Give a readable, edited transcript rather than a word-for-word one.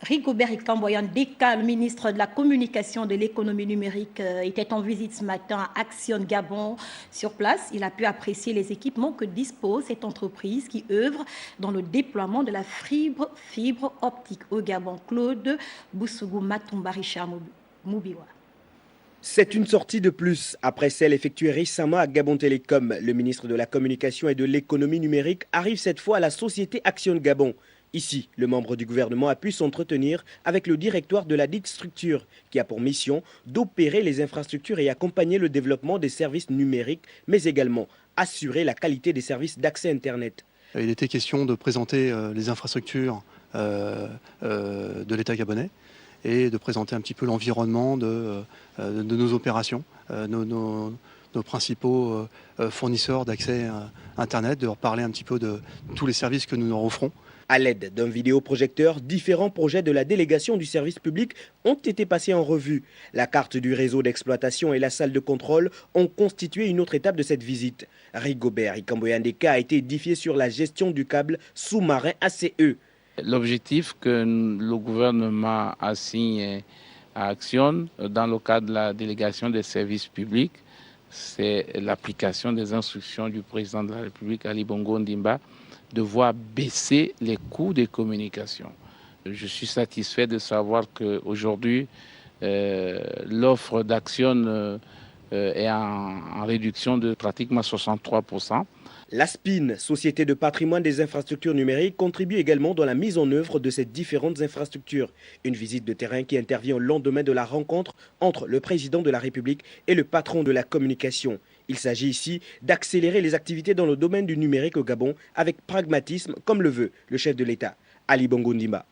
Rigobert Ikamboyan Deka, le ministre de la Communication et de l'Économie numérique, était en visite ce matin à Action Gabon. Sur place, il a pu apprécier les équipements que dispose cette entreprise qui œuvre dans le déploiement de la fibre optique au Gabon. Claude Boussougou Matumbarisha Moubiwa. C'est une sortie de plus après celle effectuée récemment à Gabon Télécom. Le ministre de la Communication et de l'Économie numérique arrive cette fois à la société Action Gabon. Ici, le membre du gouvernement a pu s'entretenir avec le directoire de la dite structure qui a pour mission d'opérer les infrastructures et accompagner le développement des services numériques, mais également assurer la qualité des services d'accès Internet. Il était question de présenter les infrastructures de l'État gabonais et de présenter un petit peu l'environnement de nos opérations, nos principaux fournisseurs d'accès Internet, de leur parler un petit peu de tous les services que nous leur offrons. À l'aide d'un vidéoprojecteur, différents projets de la délégation du service public ont été passés en revue. La carte du réseau d'exploitation et la salle de contrôle ont constitué une autre étape de cette visite. Rigobert Ikamboyan Deka a été édifié sur la gestion du câble sous-marin ACE. L'objectif que le gouvernement assigné à Action dans le cadre de la délégation des services publics, c'est l'application des instructions du président de la République, Ali Bongo Ondimba, de voir baisser les coûts des communications. Je suis satisfait de savoir qu'aujourd'hui, l'offre d'Action est en réduction de pratiquement 63%. L'ASPIN, Société de patrimoine des infrastructures numériques, contribue également dans la mise en œuvre de ces différentes infrastructures. Une visite de terrain qui intervient au lendemain de la rencontre entre le président de la République et le patron de la communication. Il s'agit ici d'accélérer les activités dans le domaine du numérique au Gabon avec pragmatisme, comme le veut le chef de l'État, Ali Bongo Ondimba.